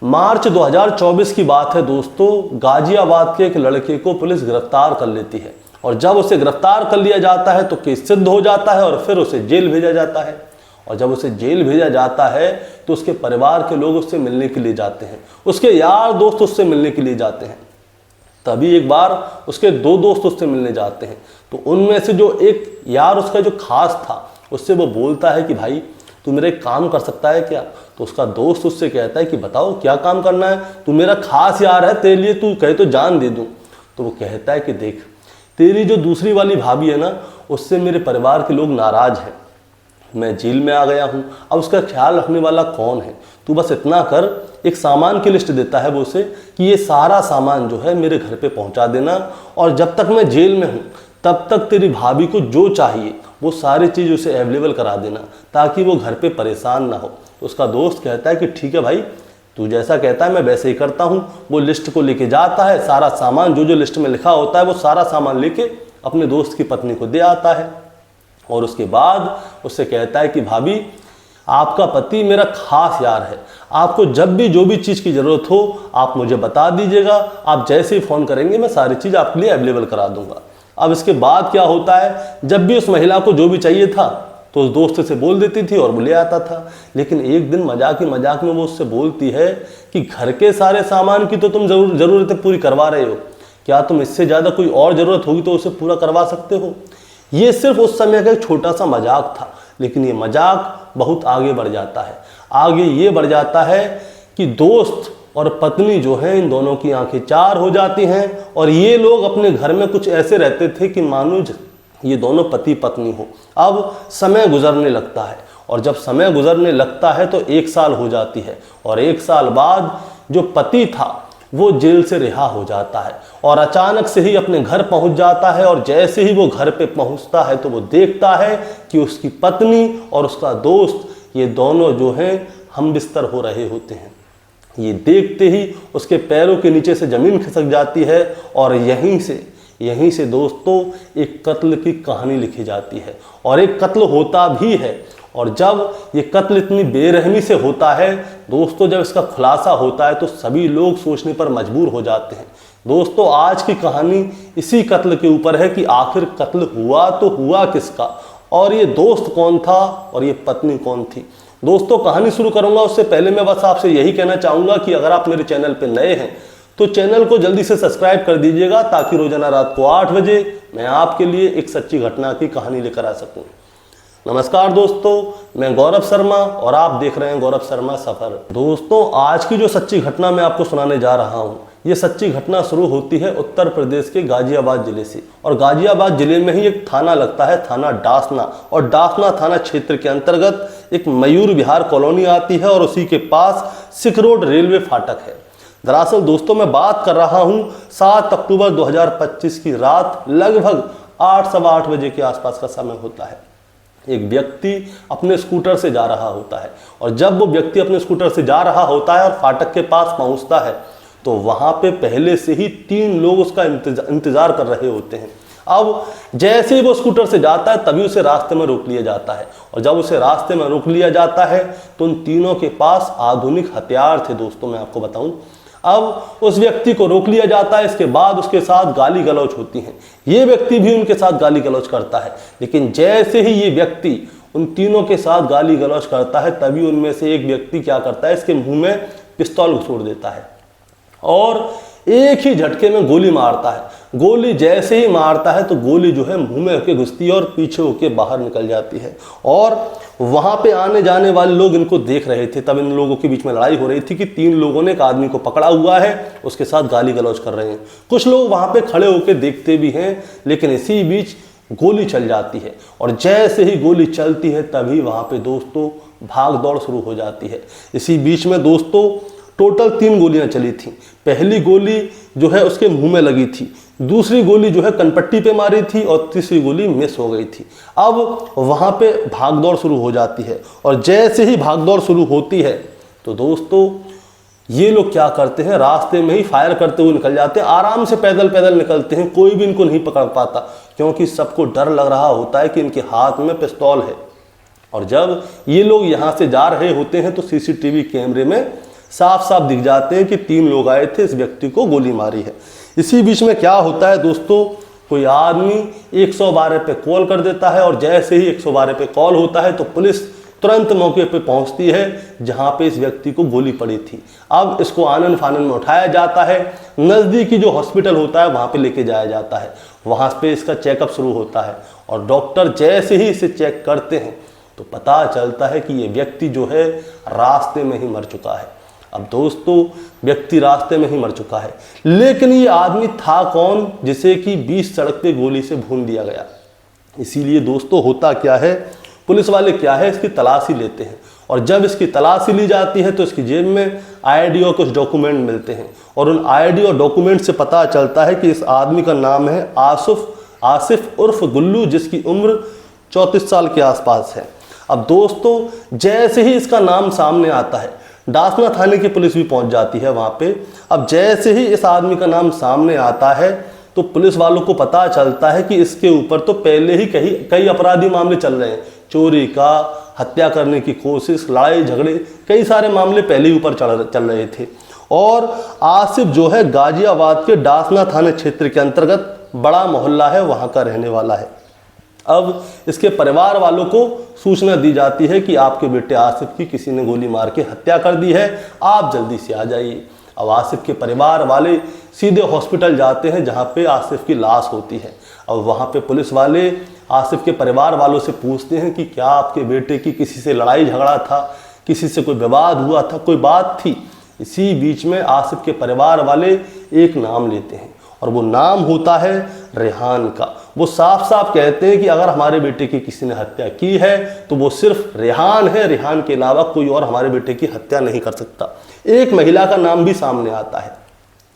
मार्च 2024 की बात है दोस्तों। गाजियाबाद के एक लड़के को पुलिस गिरफ्तार कर लेती है और जब उसे गिरफ्तार कर लिया जाता है तो केस सिद्ध हो जाता है और फिर उसे जेल भेजा जाता है। और जब उसे जेल भेजा जाता है तो उसके परिवार के लोग उससे मिलने के लिए जाते हैं, उसके यार दोस्त उससे मिलने के लिए जाते हैं। तभी एक बार उसके दो दोस्त उससे मिलने जाते हैं, तो उनमें से जो एक यार उसका जो खास था उससे वो बोलता है कि भाई तू मेरा एक काम कर सकता है क्या। तो उसका दोस्त उससे कहता है कि बताओ क्या काम करना है, तू मेरा खास यार है, तेरे लिए तू कहे तो जान दे दूं। तो वो कहता है कि देख, तेरी जो दूसरी वाली भाभी है ना, उससे मेरे परिवार के लोग नाराज हैं, मैं जेल में आ गया हूँ, अब उसका ख्याल रखने वाला कौन है। तू बस इतना कर, एक सामान की लिस्ट देता है वो उसे कि ये सारा सामान जो है मेरे घर पे पहुँचा देना, और जब तक मैं जेल में हूँ तब तक तेरी भाभी को जो चाहिए वो सारी चीज़ उसे अवेलेबल करा देना, ताकि वो घर पे परेशान ना हो। तो उसका दोस्त कहता है कि ठीक है भाई, तू जैसा कहता है मैं वैसे ही करता हूँ। वो लिस्ट को लेके जाता है, सारा सामान जो जो लिस्ट में लिखा होता है वो सारा सामान लेके अपने दोस्त की पत्नी को दे आता है। और उसके बाद उससे कहता है कि भाभी, आपका पति मेरा खास यार है, आपको जब भी जो भी चीज़ की ज़रूरत हो आप मुझे बता दीजिएगा, आप जैसे ही फ़ोन करेंगे मैं सारी चीज़ आपके लिए अवेलेबल करा दूंगा। अब इसके बाद क्या होता है, जब भी उस महिला को जो भी चाहिए था तो उस दोस्त से बोल देती थी और वो ले आता था। लेकिन एक दिन मजाक ही मजाक में वो उससे बोलती है कि घर के सारे सामान की तो तुम ज़रूरतें पूरी करवा रहे हो, क्या तुम इससे ज़्यादा कोई और ज़रूरत होगी तो उसे पूरा करवा सकते हो। ये सिर्फ उस समय का एक छोटा सा मजाक था, लेकिन ये मजाक बहुत आगे बढ़ जाता है। आगे ये बढ़ जाता है कि दोस्त और पत्नी जो है, इन दोनों की आंखें चार हो जाती हैं और ये लोग अपने घर में कुछ ऐसे रहते थे कि मानो ये दोनों पति पत्नी हो। अब समय गुजरने लगता है और जब समय गुजरने लगता है तो 1 साल हो जाती है और 1 साल बाद जो पति था वो जेल से रिहा हो जाता है और अचानक से ही अपने घर पहुंच जाता है। और जैसे ही वो घर पे पहुंचता है तो वो देखता है कि उसकी पत्नी और उसका दोस्त ये दोनों जो हैं हम बिस्तर हो रहे होते हैं। ये देखते ही उसके पैरों के नीचे से ज़मीन खिसक जाती है और यहीं से दोस्तों एक कत्ल की कहानी लिखी जाती है और एक कत्ल होता भी है। और जब ये कत्ल इतनी बेरहमी से होता है दोस्तों, जब इसका खुलासा होता है तो सभी लोग सोचने पर मजबूर हो जाते हैं। दोस्तों, आज की कहानी इसी कत्ल के ऊपर है कि आखिर कत्ल हुआ तो हुआ किसका, और ये दोस्त कौन था और ये पत्नी कौन थी। दोस्तों, कहानी शुरू करूंगा उससे पहले मैं बस आपसे यही कहना चाहूँगा कि अगर आप मेरे चैनल पर नए हैं तो चैनल को जल्दी से सब्सक्राइब कर दीजिएगा, ताकि रोजाना रात को 8 बजे मैं आपके लिए एक सच्ची घटना की कहानी लेकर आ सकूं। नमस्कार दोस्तों, मैं गौरव शर्मा और आप देख रहे हैं गौरव शर्मा सफर। दोस्तों, आज की जो सच्ची घटना मैं आपको सुनाने जा रहा हूं, ये सच्ची घटना शुरू होती है उत्तर प्रदेश के गाजियाबाद जिले से। और गाजियाबाद जिले में ही एक थाना लगता है, थाना डासना, और डासना थाना क्षेत्र के अंतर्गत एक मयूर विहार कॉलोनी आती है और उसी के पास सिख रोड रेलवे फाटक है। दरअसल दोस्तों, मैं बात कर रहा हूं 7 अक्टूबर 2025 की रात, लगभग 8 सवा 8 बजे के आसपास का समय होता है। एक व्यक्ति अपने स्कूटर से जा रहा होता है और जब वो व्यक्ति अपने स्कूटर से जा रहा होता है और फाटक के पास पहुंचता है तो वहां पे पहले से ही 3 लोग उसका इंतजार कर रहे होते हैं। अब जैसे ही वो स्कूटर से जाता है तभी उसे रास्ते में रोक लिया जाता है और जब उसे रास्ते में रोक लिया जाता है तो उन तीनों के पास आधुनिक हथियार थे। दोस्तों, मैं आपको बताऊं, अब उस व्यक्ति को रोक लिया जाता है, इसके बाद उसके साथ गाली गलौज होती है। ये व्यक्ति भी उनके साथ गाली गलौज करता है, लेकिन जैसे ही ये व्यक्ति उन तीनों के साथ गाली गलौज करता है तभी उनमें से एक व्यक्ति क्या करता है, इसके मुंह में पिस्तौल घुसूड़ देता है और एक ही झटके में गोली मारता है। गोली जैसे ही मारता है तो गोली जो है मुंह में होके घुसती है और पीछे होके बाहर निकल जाती है। और वहां पे आने जाने वाले लोग इनको देख रहे थे। तब इन लोगों के बीच में लड़ाई हो रही थी कि 3 लोगों ने एक आदमी को पकड़ा हुआ है, उसके साथ गाली गलौज कर रहे हैं। कुछ लोग वहां पे खड़े होके देखते भी हैं, लेकिन इसी बीच गोली चल जाती है और जैसे ही गोली चलती है तभी वहां पे दोस्तों भाग दौड़ शुरू हो जाती है। इसी बीच में दोस्तों टोटल 3 गोलियां चली थी। पहली गोली जो है उसके मुंह में लगी थी, दूसरी गोली जो है कनपट्टी पे मारी थी और तीसरी गोली मिस हो गई थी। अब वहां पे भागदौड़ शुरू हो जाती है और जैसे ही भागदौड़ शुरू होती है तो दोस्तों ये लोग क्या करते हैं, रास्ते में ही फायर करते हुए निकल जाते हैं। आराम से पैदल पैदल निकलते हैं, कोई भी इनको नहीं पकड़ पाता क्योंकि सबको डर लग रहा होता है कि इनके हाथ में पिस्तौल है। और जब ये लोग यहाँ से जा रहे होते हैं तो सीसीटीवी कैमरे में साफ साफ दिख जाते हैं कि 3 लोग आए थे, इस व्यक्ति को गोली मारी है। इसी बीच में क्या होता है दोस्तों, कोई आदमी 112 पे कॉल कर देता है और जैसे ही 112 पे कॉल होता है तो पुलिस तुरंत मौके पे पहुंचती है जहां पे इस व्यक्ति को गोली पड़ी थी। अब इसको आनन फानन में उठाया जाता है, नज़दीकी जो हॉस्पिटल होता है वहां पे लेके जाया जाता है। वहां पे इसका चेकअप शुरू होता है और डॉक्टर जैसे ही इसे चेक करते हैं तो पता चलता है कि ये व्यक्ति जो है रास्ते में ही मर चुका है। अब दोस्तों व्यक्ति रास्ते में ही मर चुका है, लेकिन ये आदमी था कौन जिसे कि 20 सड़क पे गोली से भून दिया गया। इसीलिए दोस्तों होता क्या है, पुलिस वाले क्या है इसकी तलाशी लेते हैं और जब इसकी तलाशी ली जाती है तो इसकी जेब में आईडी और कुछ डॉक्यूमेंट मिलते हैं और उन आईडी और डॉक्यूमेंट से पता चलता है कि इस आदमी का नाम है आसिफ उर्फ गुल्लू, जिसकी उम्र 34 साल के आसपास है। अब दोस्तों जैसे ही इसका नाम सामने आता है, डासना थाने की पुलिस भी पहुंच जाती है वहां पे। अब जैसे ही इस आदमी का नाम सामने आता है तो पुलिस वालों को पता चलता है कि इसके ऊपर तो पहले ही कई अपराधी मामले चल रहे हैं, चोरी का, हत्या करने की कोशिश, लड़ाई झगड़े, कई सारे मामले पहले ही ऊपर चल रहे थे। और आसिफ जो है गाजियाबाद के डासना थाना क्षेत्र के अंतर्गत बड़ा मोहल्ला है वहां का रहने वाला है। अब इसके परिवार वालों को सूचना दी जाती है कि आपके बेटे आसिफ की किसी ने गोली मार के हत्या कर दी है, आप जल्दी से आ जाइए। अब आसिफ के परिवार वाले सीधे हॉस्पिटल जाते हैं जहां पे आसिफ की लाश होती है। अब वहां पे पुलिस वाले आसिफ के परिवार वालों से पूछते हैं कि क्या आपके बेटे की किसी से लड़ाई झगड़ा था, किसी से कोई विवाद हुआ था, कोई बात थी। इसी बीच में आसिफ के परिवार वाले एक नाम लेते हैं और वो नाम होता है रेहान का। वो साफ साफ कहते हैं कि अगर हमारे बेटे की किसी ने हत्या की है तो वो सिर्फ रेहान है, रेहान के अलावा कोई और हमारे बेटे की हत्या नहीं कर सकता। एक महिला का नाम भी सामने आता है।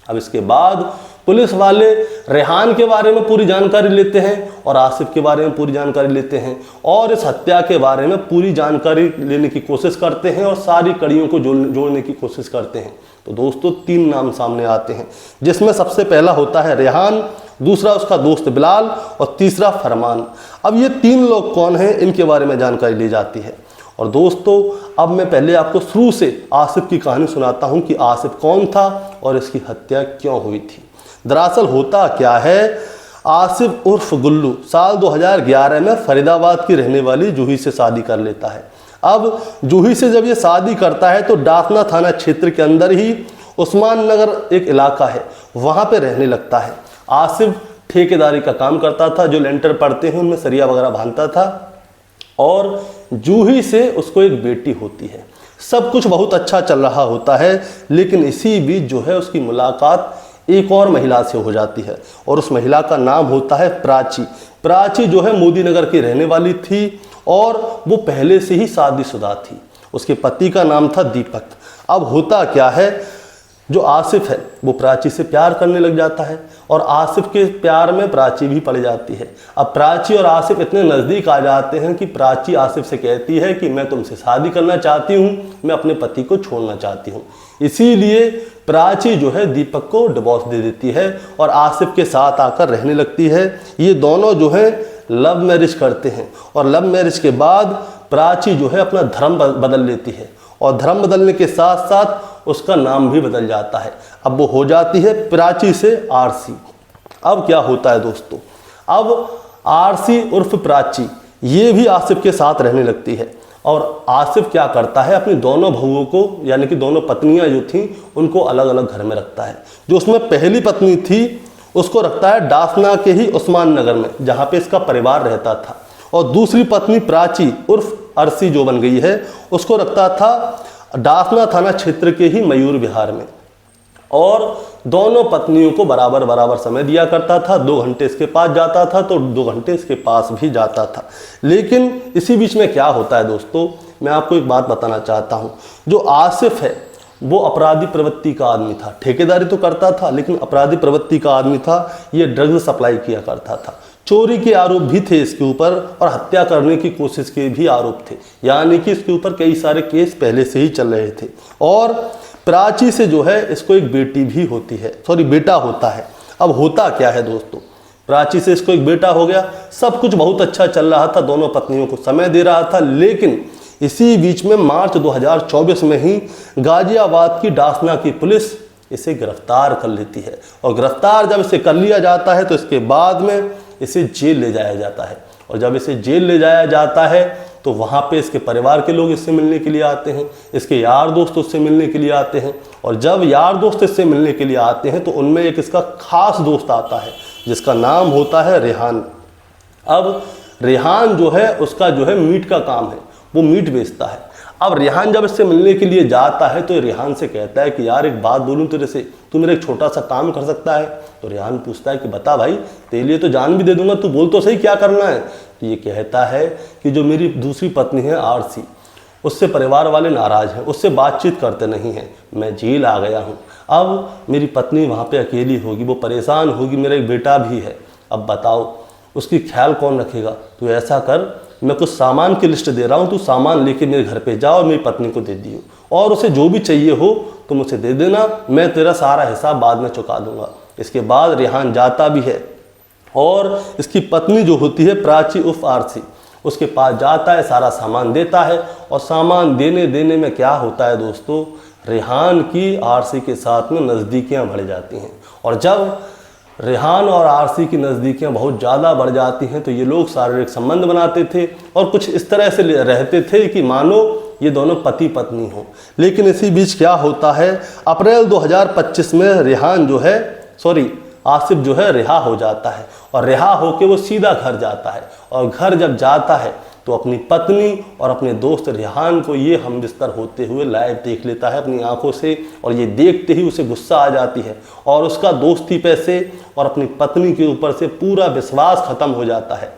अब इसके बाद पुलिस वाले रेहान के बारे में पूरी जानकारी लेते हैं और आसिफ के बारे में पूरी जानकारी लेते हैं और इस हत्या के बारे में पूरी जानकारी लेने की कोशिश करते हैं और सारी कड़ियों को जोड़ने की कोशिश करते हैं। तो दोस्तों 3 नाम सामने आते हैं, जिसमें सबसे पहला होता है रेहान, दूसरा उसका दोस्त बिलाल और तीसरा फरमान। अब ये 3 लोग कौन हैं इनके बारे में जानकारी ली जाती है। और दोस्तों अब मैं पहले आपको शुरू से आसिफ की कहानी सुनाता हूं कि आसिफ कौन था और इसकी हत्या क्यों हुई थी। दरअसल होता क्या है, आसिफ उर्फ गुल्लू साल 2011 में फरीदाबाद की रहने वाली जूही से शादी कर लेता है। अब जूही से जब ये शादी करता है तो डासना थाना क्षेत्र के अंदर ही उस्मान नगर एक इलाका है, वहां पे रहने लगता है। आसिफ ठेकेदारी का काम करता था, जो लेंटर पड़ते हैं उनमें सरिया वगैरह बांधता था और जूही से उसको एक बेटी होती है। सब कुछ बहुत अच्छा चल रहा होता है, लेकिन इसी बीच जो है उसकी मुलाकात एक और महिला से हो जाती है और उस महिला का नाम होता है प्राची। प्राची जो है मोदी नगर की रहने वाली थी और वो पहले से ही शादीशुदा थी। उसके पति का नाम था दीपक। अब होता क्या है, जो आसिफ है वो प्राची से प्यार करने लग जाता है और आसिफ के प्यार में प्राची भी पड़ जाती है। अब प्राची और आसिफ इतने नज़दीक आ जाते हैं कि प्राची आसिफ से कहती है कि मैं तुमसे शादी करना चाहती हूँ, मैं अपने पति को छोड़ना चाहती हूँ। इसीलिए प्राची जो है दीपक को डिवोर्स दे देती है और आसिफ के साथ आकर रहने लगती है। ये दोनों जो है लव मैरिज करते हैं और लव मैरिज के बाद प्राची जो है अपना धर्म बदल लेती है और धर्म बदलने के साथ साथ उसका नाम भी बदल जाता है। अब वो हो जाती है प्राची से आरसी। अब क्या होता है दोस्तों, अब आरसी उर्फ प्राची ये भी आसिफ के साथ रहने लगती है और आसिफ क्या करता है, अपनी दोनों बहुओं को यानी कि दोनों पत्नियां जो थीं उनको अलग अलग घर में रखता है। जो उसमें पहली पत्नी थी उसको रखता है डासना के ही उस्मान नगर में जहाँ पे इसका परिवार रहता था और दूसरी पत्नी प्राची उर्फ अरसी जो बन गई है उसको रखता था डासना थाना क्षेत्र के ही मयूर विहार में। और दोनों पत्नियों को बराबर बराबर समय दिया करता था। 2 घंटे इसके पास जाता था तो 2 घंटे इसके पास भी जाता था। लेकिन इसी बीच में क्या होता है दोस्तों, मैं आपको एक बात बताना चाहता हूँ। जो आसिफ है वो अपराधी प्रवृत्ति का आदमी था, ठेकेदारी तो करता था लेकिन अपराधी प्रवृत्ति का आदमी था। ये ड्रग्स सप्लाई किया करता था, चोरी के आरोप भी थे इसके ऊपर और हत्या करने की कोशिश के भी आरोप थे, यानी कि इसके ऊपर कई सारे केस पहले से ही चल रहे थे। और प्राची से जो है इसको एक बेटी भी होती है, बेटा होता है। अब होता क्या है दोस्तों, प्राची से इसको एक बेटा हो गया, सब कुछ बहुत अच्छा चल रहा था, दोनों पत्नियों को समय दे रहा था। लेकिन इसी बीच में मार्च 2024 में ही गाजियाबाद की डासना की पुलिस इसे गिरफ्तार कर लेती है। और गिरफ्तार जब इसे कर लिया जाता है तो इसके बाद में इसे जेल ले जाया जाता है। और जब इसे जेल ले जाया जाता है तो वहाँ पे इसके परिवार के लोग इससे मिलने के लिए आते हैं, इसके यार दोस्त उससे मिलने के लिए आते हैं। और जब यार दोस्त इससे मिलने के लिए आते हैं तो उनमें एक इसका खास दोस्त आता है जिसका नाम होता है रेहान। अब रेहान जो है उसका जो है मीट का काम है, वो मीट बेचता है। अब रेहान जब इससे मिलने के लिए जाता है तो रेहान से कहता है कि यार एक बात बोलूं तेरे से, तू मेरा एक छोटा सा काम कर सकता है? तो रेहान पूछता है कि बता भाई, तेरे लिए तो जान भी दे दूंगा, तू बोल तो सही क्या करना है। तो ये कहता है कि जो मेरी दूसरी पत्नी है आरसी, उससे परिवार वाले नाराज़ हैं, उससे बातचीत करते नहीं हैं, मैं जेल आ गया हूँ। अब मेरी पत्नी वहाँ पे अकेली होगी, वो परेशान होगी, मेरा एक बेटा भी है, अब बताओ उसकी ख्याल कौन रखेगा। तो ऐसा कर, मैं कुछ सामान की लिस्ट दे रहा हूँ, तू सामान लेके मेरे घर पे जा और मेरी पत्नी को दे दियो, और उसे जो भी चाहिए हो तुम उसे दे देना, मैं तेरा सारा हिसाब बाद में चुका दूंगा। इसके बाद रेहान जाता भी है और इसकी पत्नी जो होती है प्राची उर्फ आरसी, उसके पास जाता है, सारा सामान देता है। और सामान देने में क्या होता है दोस्तों, रेहान की आरसी के साथ में नज़दीकियाँ बढ़ जाती हैं। और जब रेहान और आरसी की नज़दीकियाँ बहुत ज़्यादा बढ़ जाती हैं तो ये लोग शारीरिक संबंध बनाते थे और कुछ इस तरह से रहते थे कि मानो ये दोनों पति पत्नी हों। लेकिन इसी बीच क्या होता है, अप्रैल 2025 में आसिफ जो है रिहा हो जाता है। और रिहा होकर वो सीधा घर जाता है। और घर जब जाता है तो अपनी पत्नी और अपने दोस्त रेहान को ये हमबिस्तर होते हुए लाइव देख लेता है अपनी आंखों से। और ये देखते ही उसे गुस्सा आ जाती है और उसका दोस्ती पे से और अपनी पत्नी के ऊपर से पूरा विश्वास खत्म हो जाता है।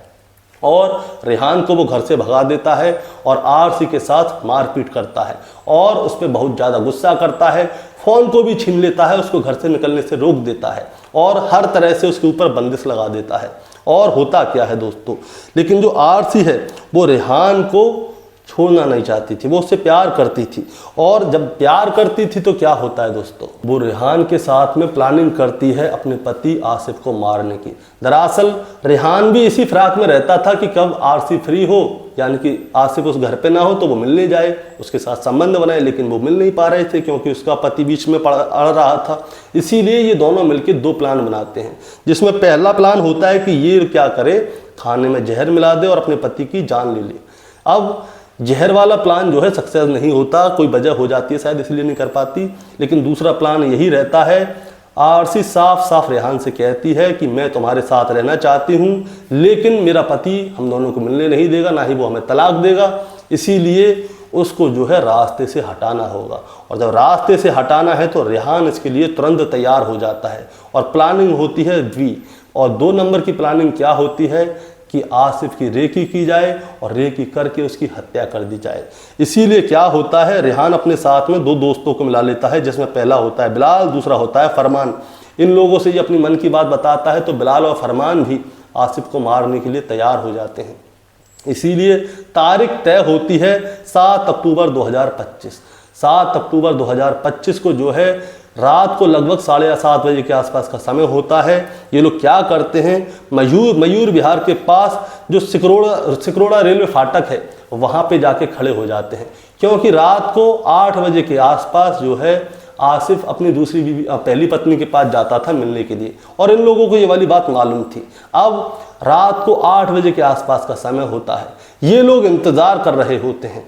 और रेहान को वो घर से भगा देता है और आरसी के साथ मारपीट करता है और उस पर बहुत ज़्यादा गुस्सा करता है। फ़ोन को भी छीन लेता है, उसको घर से निकलने से रोक देता है और हर तरह से उसके ऊपर बंदिश लगा देता है। और होता क्या है दोस्तों, लेकिन जो आरसी है वो रेहान को छोड़ना नहीं चाहती थी, वो उससे प्यार करती थी। और जब प्यार करती थी तो क्या होता है दोस्तों, वो रेहान के साथ में प्लानिंग करती है अपने पति आसिफ को मारने की। दरअसल रेहान भी इसी फिराक में रहता था कि कब आरसी फ्री हो, यानी कि आसिफ उस घर पे ना हो तो वो मिलने जाए, उसके साथ संबंध बनाए। लेकिन वो मिल नहीं पा रहे थे क्योंकि उसका पति बीच में अड़ रहा था। इसीलिए ये दोनों मिलकर दो प्लान बनाते हैं, जिसमें पहला प्लान होता है कि ये क्या करे, खाने में जहर मिला दे और अपने पति की जान ले ले। अब जहर वाला प्लान जो है सक्सेस नहीं होता, कोई वजह हो जाती है शायद इसलिए नहीं कर पाती। लेकिन दूसरा प्लान यही रहता है, आरसी साफ साफ रेहान से कहती है कि मैं तुम्हारे साथ रहना चाहती हूँ लेकिन मेरा पति हम दोनों को मिलने नहीं देगा, ना ही वो हमें तलाक देगा, इसीलिए उसको जो है रास्ते से हटाना होगा। और जब रास्ते से हटाना है तो रेहान इसके लिए तुरंत तैयार हो जाता है। और प्लानिंग होती है वी, और 2 नंबर की प्लानिंग क्या होती है कि आसिफ की रेकी की जाए और रेकी करके उसकी हत्या कर दी जाए। इसीलिए क्या होता है, रेहान अपने साथ में 2 दोस्तों को मिला लेता है, जिसमें पहला होता है बिलाल, दूसरा होता है फरमान। इन लोगों से ये अपनी मन की बात बताता है तो बिलाल और फरमान भी आसिफ को मारने के लिए तैयार हो जाते हैं। इसीलिए तारीख तय होती है 7 अक्टूबर 2025। 7 अक्टूबर 2025 को जो है रात को लगभग 7:30 बजे के आसपास का समय होता है। ये लोग क्या करते हैं, मयूर विहार के पास जो सिकरोड़ा रेलवे फाटक है वहाँ पे जाके खड़े हो जाते हैं, क्योंकि रात को 8 बजे के आसपास जो है आसिफ अपनी पहली पत्नी के पास जाता था मिलने के लिए, और इन लोगों को ये वाली बात मालूम थी। अब रात को 8 बजे के आसपास का समय होता है, ये लोग इंतज़ार कर रहे होते हैं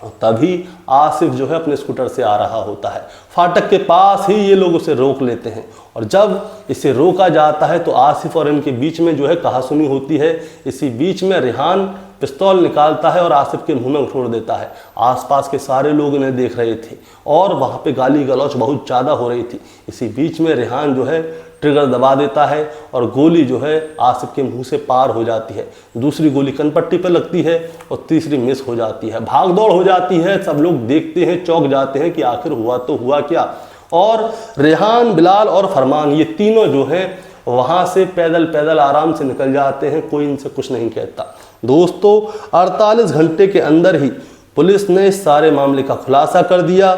और तभी आसिफ जो है अपने स्कूटर से आ रहा होता है। फाटक के पास ही ये लोग उसे रोक लेते हैं और जब इसे रोका जाता है तो आसिफ और इनके बीच में जो है कहासुनी होती है। इसी बीच में रेहान पिस्तौल निकालता है और आसिफ के मुंह में छोड़ देता है। आसपास के सारे लोग इन्हें देख रहे थे और वहाँ पे गाली गलौच बहुत ज़्यादा हो रही थी। इसी बीच में रेहान जो है ट्रिगर दबा देता है और गोली जो है आसिफ के मुंह से पार हो जाती है। दूसरी गोली कनपट्टी पर लगती है और तीसरी मिस हो जाती है। भाग दौड़ हो जाती है, सब लोग देखते हैं, चौंक जाते हैं कि आखिर हुआ तो हुआ क्या। और रेहान, बिलाल और फरमान ये तीनों जो हैं वहाँ से पैदल पैदल आराम से निकल जाते हैं, कोई इनसे कुछ नहीं कहता। दोस्तों 48 घंटे के अंदर ही पुलिस ने इस सारे मामले का खुलासा कर दिया।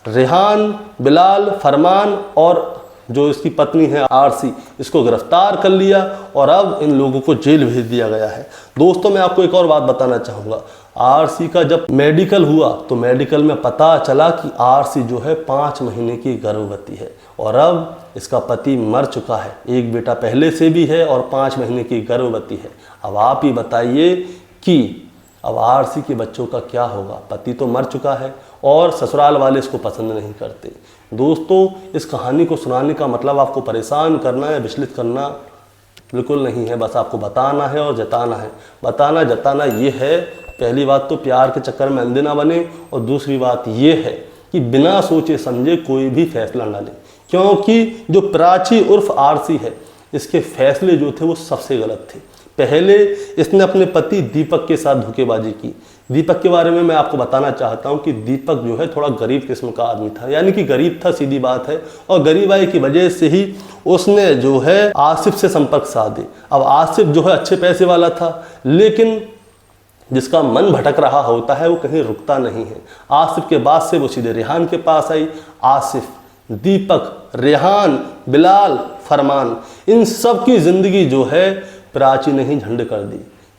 रेहान, बिलाल, फरमान और जो इसकी पत्नी है आरसी, इसको गिरफ्तार कर लिया और अब इन लोगों को जेल भेज दिया गया है। दोस्तों मैं आपको एक और बात बताना चाहूँगा, आरसी का जब मेडिकल हुआ तो मेडिकल में पता चला कि आरसी जो है 5 महीने की गर्भवती है और अब इसका पति मर चुका है। एक बेटा पहले से भी है और 5 महीने की गर्भवती है। अब आप ही बताइए कि अब आरसी के बच्चों का क्या होगा। पति तो मर चुका है और ससुराल वाले इसको पसंद नहीं करते। दोस्तों, इस कहानी को सुनाने का मतलब आपको परेशान करना या विचलित करना बिल्कुल नहीं है। बस आपको बताना है और जताना है। बताना जताना ये है, पहली बात तो प्यार के चक्कर में अंधे ना बने और दूसरी बात ये है कि बिना सोचे समझे कोई भी फैसला ना लें, क्योंकि जो प्राची उर्फ आरसी है, इसके फैसले जो थे वो सबसे गलत थे। पहले इसने अपने पति दीपक के साथ धोखेबाजी की। दीपक के बारे में मैं आपको बताना चाहता हूं कि दीपक जो है थोड़ा गरीब किस्म का आदमी था, यानी कि गरीब था, सीधी बात है। और गरीबाई की वजह से ही उसने जो है आसिफ से संपर्क साधे। अब आसिफ जो है अच्छे पैसे वाला था, लेकिन जिसका मन भटक रहा होता है वो कहीं रुकता नहीं है। आसिफ के बाद से वो सीधे रेहान के पास आई। आसिफ, दीपक, रेहान, बिलाल, फरमान, इन सब की जिंदगी जो है प्राची ने ही झंड कर दी,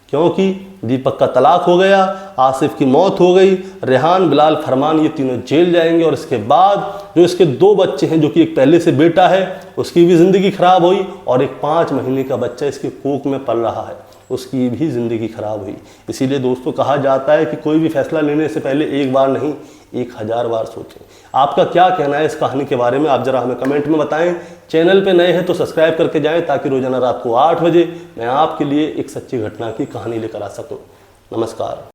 क्योंकि दीपक का तलाक हो गया, आसिफ की मौत हो गई, रेहान, बिलाल, फरमान ये तीनों जेल जाएंगे और इसके बाद जो इसके 2 बच्चे हैं, जो कि एक पहले से बेटा है उसकी भी ज़िंदगी खराब हुई और एक 5 महीने का बच्चा इसके कोख में पल रहा है, उसकी भी ज़िंदगी खराब हुई। इसीलिए दोस्तों कहा जाता है कि कोई भी फैसला लेने से पहले एक बार नहीं 1000 बार सोचें। आपका क्या कहना है इस कहानी के बारे में, आप ज़रा हमें कमेंट में बताएं। चैनल पे नए हैं तो सब्सक्राइब करके जाएं, ताकि रोजाना रात को 8 बजे मैं आपके लिए एक सच्ची घटना की कहानी लेकर आ सकूं। नमस्कार।